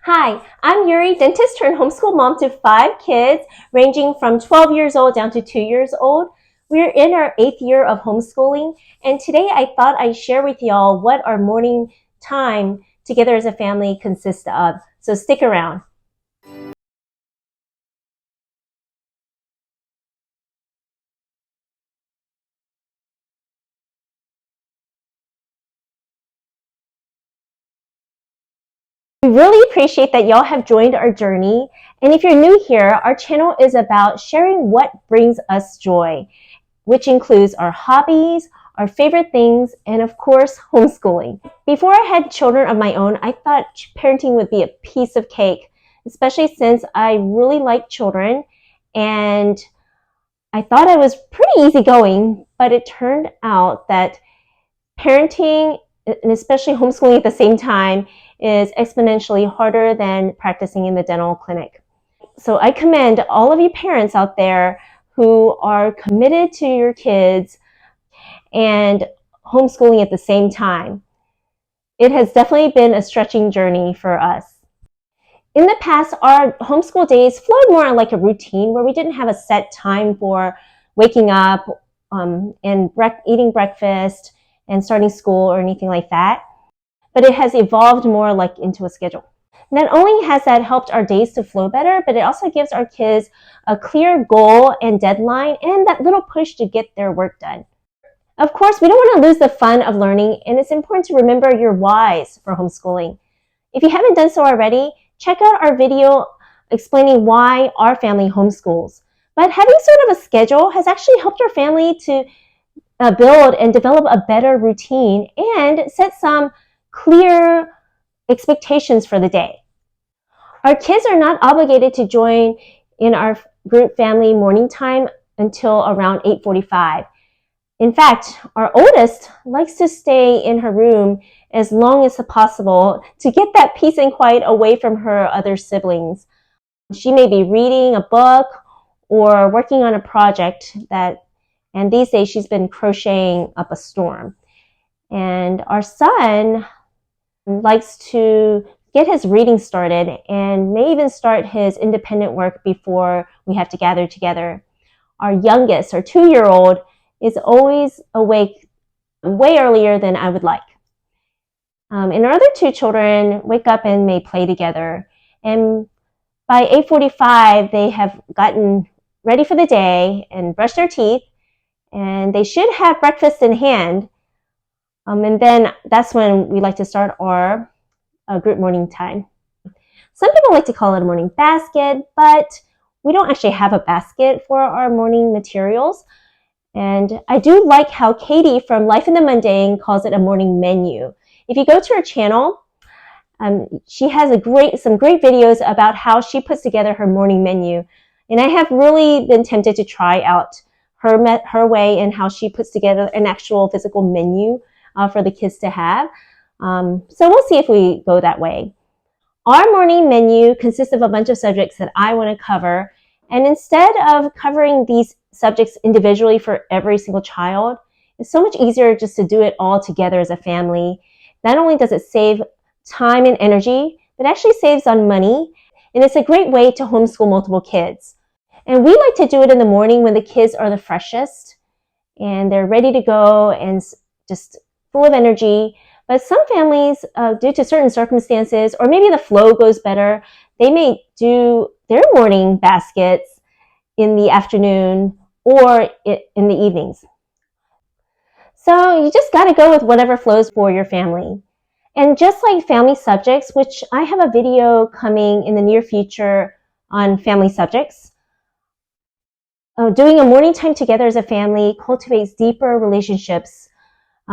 Hi, I'm Yuri, dentist turned homeschool mom to 5 kids, ranging from 12 years old down to 2 years old. We're in our 8th year of homeschooling, and today I thought I'd share with y'all what our morning time together as a family consists of. So stick around. We really appreciate that y'all have joined our journey. And if you're new here, our channel is about sharing what brings us joy, which includes our hobbies, our favorite things, and of course, homeschooling. Before I had children of my own, I thought parenting would be a piece of cake, especially since I really like children and I thought I was pretty easygoing, but it turned out that parenting, and especially homeschooling at the same time, is exponentially harder than practicing in the dental clinic. So I commend all of you parents out there who are committed to your kids and homeschooling at the same time. It has definitely been a stretching journey for us. In the past, our homeschool days flowed more like a routine where we didn't have a set time for waking up and eating breakfast and starting school or anything like that. But it has evolved more like into a schedule. Not only has that helped our days to flow better, but it also gives our kids a clear goal and deadline and that little push to get their work done. Of course, we don't want to lose the fun of learning, and it's important to remember your whys for homeschooling. If you haven't done so already, check out our video explaining why our family homeschools. But having sort of a schedule has actually helped our family to build and develop a better routine and set some clear expectations for the day. Our kids are not obligated to join in our group family morning time until around 8:45. In fact, our oldest likes to stay in her room as long as possible to get that peace and quiet away from her other siblings. She may be reading a book or working on a project and these days she's been crocheting up a storm. And our son likes to get his reading started and may even start his independent work before we have to gather together. Our youngest, our 2-year-old, is always awake way earlier than I would like. And our other 2 children wake up and may play together. And by 8:45, they have gotten ready for the day and brushed their teeth, and they should have breakfast in hand. And then that's when we like to start our group morning time. Some people like to call it a morning basket, but we don't actually have a basket for our morning materials. And I do like how Katie from Life in the Mundane calls it a morning menu. If you go to her channel, she has some great videos about how she puts together her morning menu. And I have really been tempted to try out her way and how she puts together an actual physical menu for the kids to have. So we'll see if we go that way. Our morning menu consists of a bunch of subjects that I want to cover. And instead of covering these subjects individually for every single child, it's so much easier just to do it all together as a family. Not only does it save time and energy, but actually saves on money. And it's a great way to homeschool multiple kids. And we like to do it in the morning when the kids are the freshest and they're ready to go and just full of energy. But some families, due to certain circumstances, or maybe the flow goes better, they may do their morning baskets in the afternoon or in the evenings. So you just got to go with whatever flows for your family. And just like family subjects, which I have a video coming in the near future on family subjects, doing a morning time together as a family cultivates deeper relationships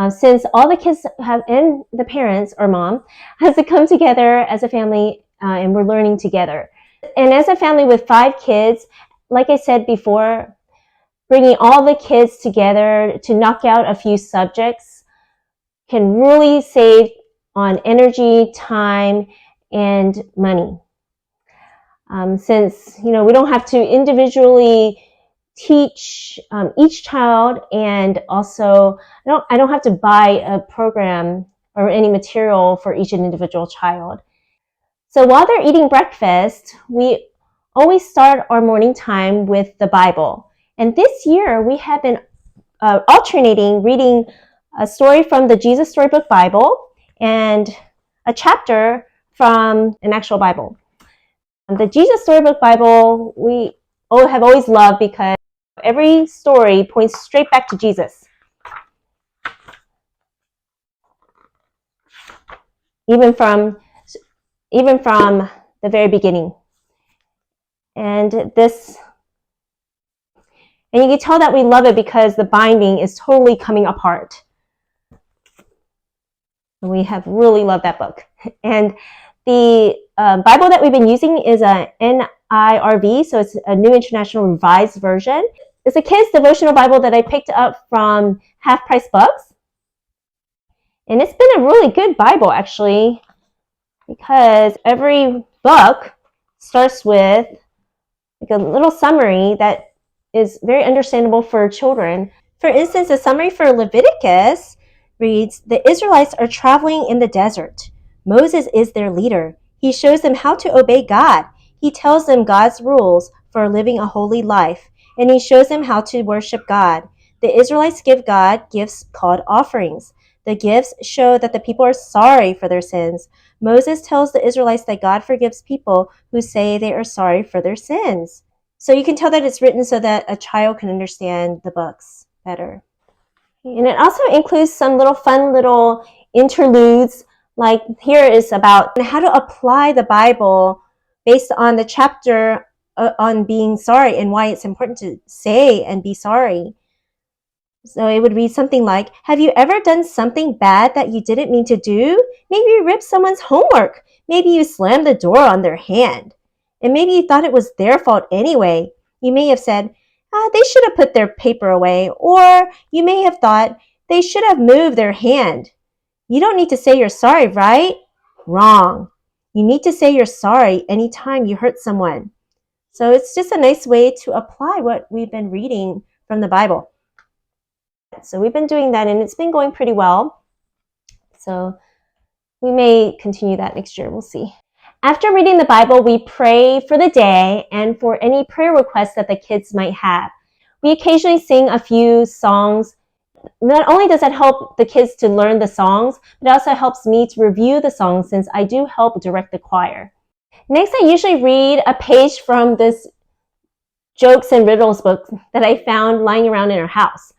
since all the kids have, and the parents or mom has to come together as a family and we're learning together. And as a family with 5 kids, like I said before, bringing all the kids together to knock out a few subjects can really save on energy, time, and money. Since, we don't have to individually teach each child, and also I don't have to buy a program or any material for each individual child. So while they're eating breakfast, we always start our morning time with the Bible. And this year, we have been alternating reading a story from the Jesus Storybook Bible and a chapter from an actual Bible. The Jesus Storybook Bible we have always loved because every story points straight back to Jesus. Even from the very beginning. And you can tell that we love it because the binding is totally coming apart. We have really loved that book. And the Bible that we've been using is a NIRV, so it's a New International Revised Version. It's a kid's devotional Bible that I picked up from Half Price Books. And it's been a really good Bible, actually, because every book starts with like a little summary that is very understandable for children. For instance, a summary for Leviticus reads, "The Israelites are traveling in the desert. Moses is their leader. He shows them how to obey God. He tells them God's rules for living a holy life, and he shows them how to worship God. The Israelites give God gifts called offerings. The gifts show that the people are sorry for their sins. Moses tells the Israelites that God forgives people who say they are sorry for their sins." So you can tell that it's written so that a child can understand the books better. And it also includes some fun little interludes. Like here is about how to apply the Bible based on the chapter on being sorry and why it's important to say and be sorry. So it would read something like, "Have you ever done something bad that you didn't mean to do? Maybe you ripped someone's homework. Maybe you slammed the door on their hand. And maybe you thought it was their fault anyway. You may have said, they should have put their paper away. Or you may have thought they should have moved their hand. You don't need to say you're sorry, right? Wrong. You need to say you're sorry anytime you hurt someone." So it's just a nice way to apply what we've been reading from the Bible. So we've been doing that, and it's been going pretty well. So we may continue that next year. We'll see. After reading the Bible, we pray for the day and for any prayer requests that the kids might have. We occasionally sing a few songs. Not only does that help the kids to learn the songs, but it also helps me to review the songs since I do help direct the choir. Next, I usually read a page from this jokes and riddles book that I found lying around in our house.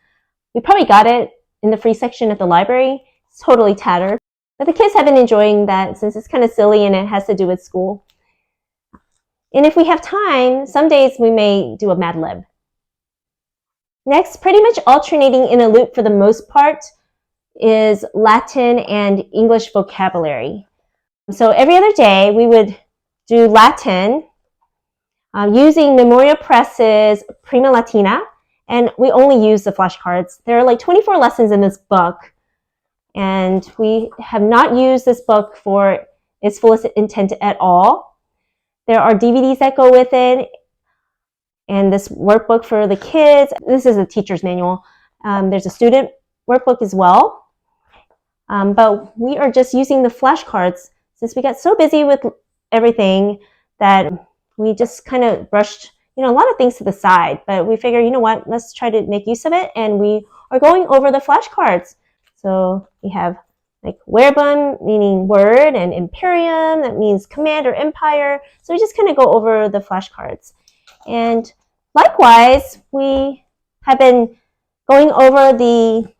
We probably got it in the free section at the library. It's totally tattered. But the kids have been enjoying that since it's kind of silly and it has to do with school. And if we have time, some days we may do a Mad Lib. Next, pretty much alternating in a loop for the most part is Latin and English vocabulary. So every other day we would do Latin using Memoria Press's Prima Latina. And we only use the flashcards. There are like 24 lessons in this book. And we have not used this book for its fullest intent at all. There are DVDs that go with it. And this workbook for the kids. This is a teacher's manual. There's a student workbook as well. But we are just using the flashcards since we got so busy with everything that we just kind of brushed a lot of things to the side, but we figure, what, let's try to make use of it, and we are going over the flashcards. So we have like Verbum, meaning word, and Imperium, that means command or empire. So we just kind of go over the flashcards. And likewise, we have been going over the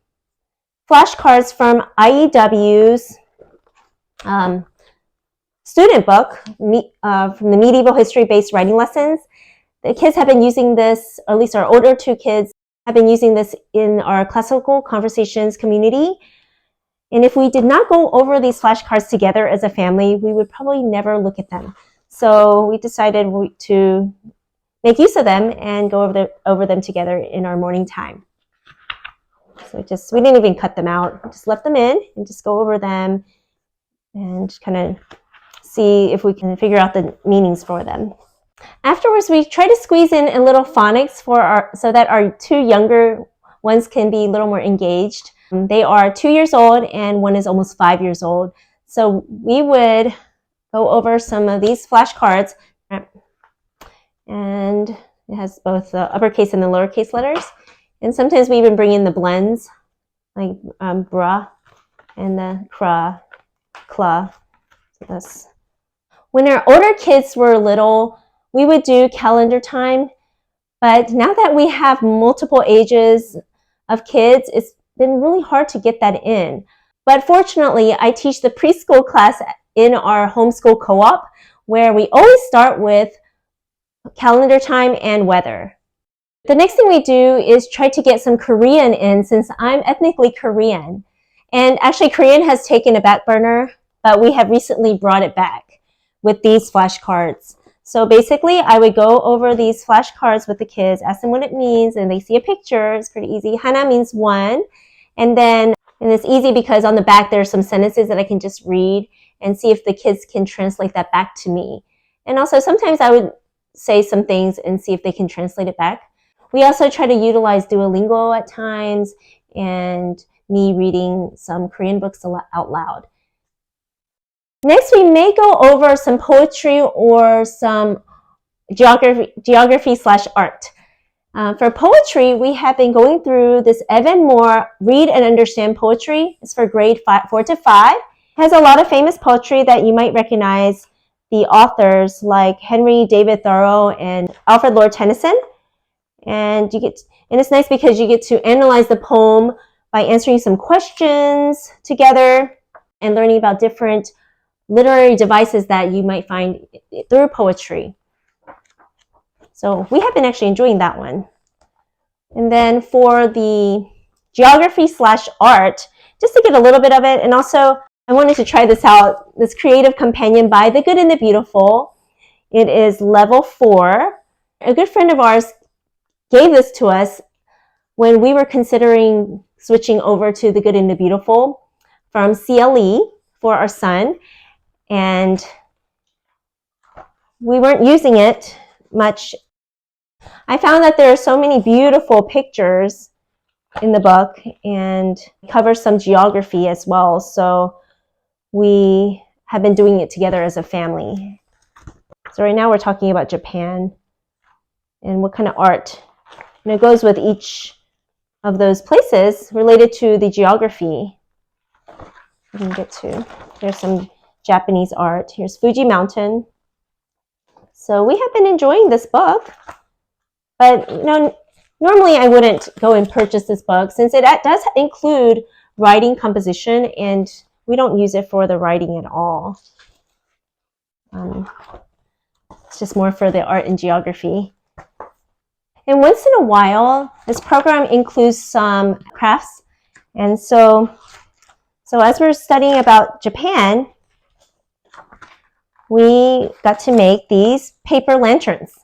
flashcards from IEW's student book from the medieval history-based writing lessons. The kids have been using this, or at least our older two kids have been using this in our classical conversations community. And if we did not go over these flashcards together as a family, we would probably never look at them. So we decided to make use of them and go over them together in our morning time. So we didn't even cut them out. We just left them in and just go over them and kind of see if we can figure out the meanings for them. Afterwards, we try to squeeze in a little phonics so that our two younger ones can be a little more engaged. They are 2 years old and one is almost 5 years old. So we would go over some of these flashcards. And it has both the uppercase and the lowercase letters. And sometimes we even bring in the blends, like bra and the cra, cla. So that's... When our older kids were little, we would do calendar time. But now that we have multiple ages of kids, it's been really hard to get that in. But fortunately, I teach the preschool class in our homeschool co-op, where we always start with calendar time and weather. The next thing we do is try to get some Korean in, since I'm ethnically Korean. And actually, Korean has taken a back burner, but we have recently brought it back with these flashcards. So basically, I would go over these flashcards with the kids, ask them what it means, and they see a picture. It's pretty easy. Hana means one. And it's easy because on the back, there are some sentences that I can just read and see if the kids can translate that back to me. And also, sometimes I would say some things and see if they can translate it back. We also try to utilize Duolingo at times and me reading some Korean books out loud. Next, we may go over some poetry or some geography/art. For poetry, we have been going through this Evan Moore Read and Understand Poetry. It's for grade 4 to 5. It has a lot of famous poetry that you might recognize the authors like Henry David Thoreau and Alfred Lord Tennyson. And it's nice because you get to analyze the poem by answering some questions together and learning about different literary devices that you might find through poetry. So we have been actually enjoying that one. And then for the geography/art, just to get a little bit of it, and also I wanted to try this out, this creative companion by The Good and the Beautiful. It is level 4. A good friend of ours gave this to us when we were considering switching over to The Good and the Beautiful from CLE for our son. And we weren't using it much. I found that there are so many beautiful pictures in the book and covers some geography as well. So we have been doing it together as a family. So right now we're talking about Japan and what kind of art. And it goes with each of those places related to the geography. We can get to, there's some Japanese art. Here's Fuji Mountain. So we have been enjoying this book. But normally I wouldn't go and purchase this book since it does include writing composition, and we don't use it for the writing at all. It's just more for the art and geography. And once in a while, this program includes some crafts. And so as we're studying about Japan, we got to make these paper lanterns.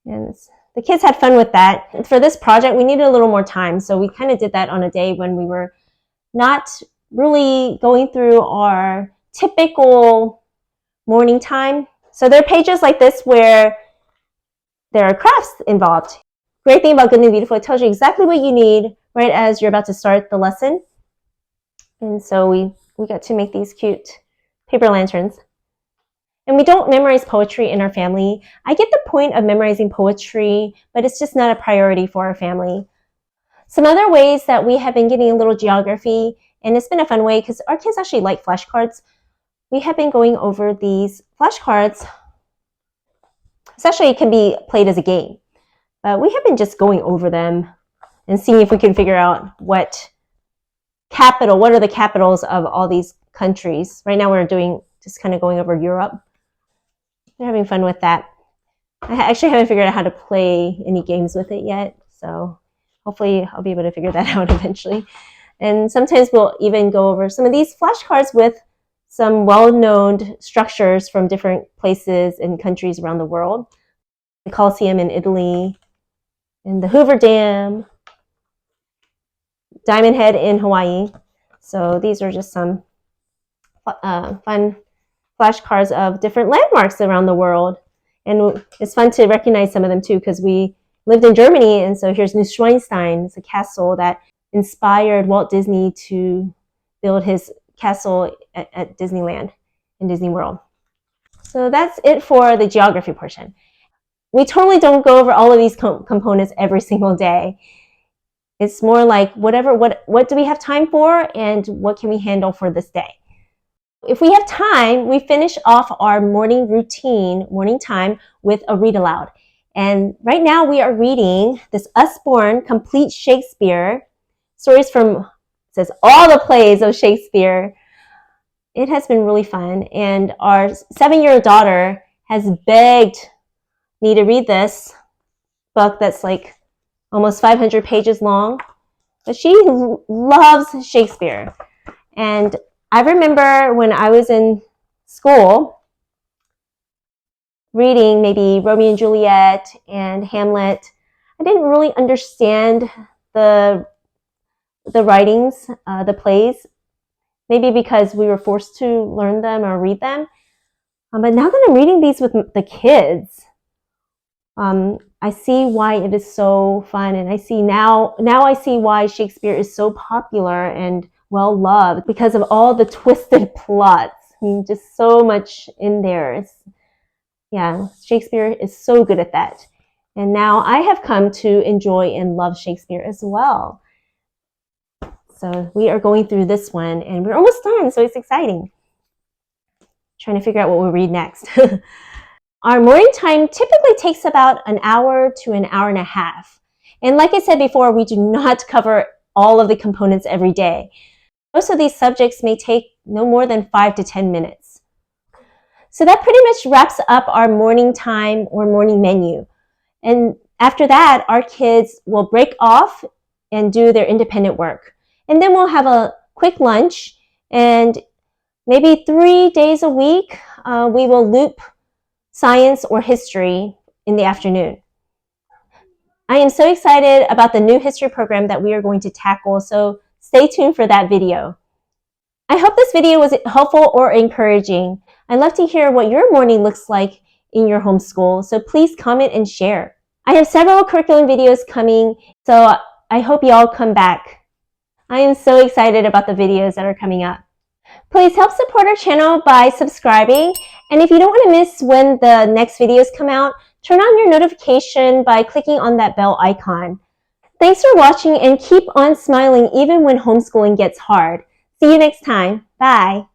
And the kids had fun with that. And for this project, we needed a little more time. So we kind of did that on a day when we were not really going through our typical morning time. So there are pages like this where there are crafts involved. Great thing about Good and Beautiful, it tells you exactly what you need right as you're about to start the lesson. And so we got to make these cute paper lanterns. And we don't memorize poetry in our family. I get the point of memorizing poetry, but it's just not a priority for our family. Some other ways that we have been getting a little geography, and it's been a fun way because our kids actually like flashcards. We have been going over these flashcards. Especially it can be played as a game. But we have been just going over them and seeing if we can figure out what are the capitals of all these countries. Right now we're just kind of going over Europe. They're having fun with that. I actually haven't figured out how to play any games with it yet, so hopefully I'll be able to figure that out eventually. And sometimes we'll even go over some of these flashcards with some well-known structures from different places and countries around the world. The Colosseum in Italy, and the Hoover Dam, Diamond Head in Hawaii. So these are just some fun flashcards of different landmarks around the world. And it's fun to recognize some of them too, because we lived in Germany, and so here's Neuschwanstein. It's a castle that inspired Walt Disney to build his castle at Disneyland in Disney World. So that's it for the geography portion. We totally don't go over all of these components every single day. It's more like what do we have time for and what can we handle for this day. If we have time, we finish off our morning routine, morning time, with a read aloud. And right now we are reading this Usborne Complete Shakespeare, stories from, it says, all the plays of Shakespeare. It has been really fun. And our 7-year-old daughter has begged me to read this book that's like almost 500 pages long. But she loves Shakespeare. And I remember when I was in school reading maybe Romeo and Juliet and Hamlet, I didn't really understand the writings, the plays, maybe because we were forced to learn them or read them. But now that I'm reading these with the kids, I see why it is so fun, and I see now I see why Shakespeare is so popular and well loved, because of all the twisted plots. I mean, just so much in there. Yeah, Shakespeare is so good at that. And now I have come to enjoy and love Shakespeare as well. So we are going through this one, and we're almost done, so it's exciting. Trying to figure out what we'll read next. Our morning time typically takes about an hour to an hour and a half. And like I said before, we do not cover all of the components every day. Most of these subjects may take no more than 5 to 10 minutes. So that pretty much wraps up our morning time or morning menu. And after that, our kids will break off and do their independent work. And then we'll have a quick lunch, and maybe 3 days a week, we will loop science or history in the afternoon. I am so excited about the new history program that we are going to tackle, so stay tuned for that video. I hope this video was helpful or encouraging. I'd love to hear what your morning looks like in your homeschool, so please comment and share. I have several curriculum videos coming, so I hope you all come back. I am so excited about the videos that are coming up. Please help support our channel by subscribing, and if you don't want to miss when the next videos come out, turn on your notification by clicking on that bell icon. Thanks for watching, and keep on smiling even when homeschooling gets hard. See you next time. Bye.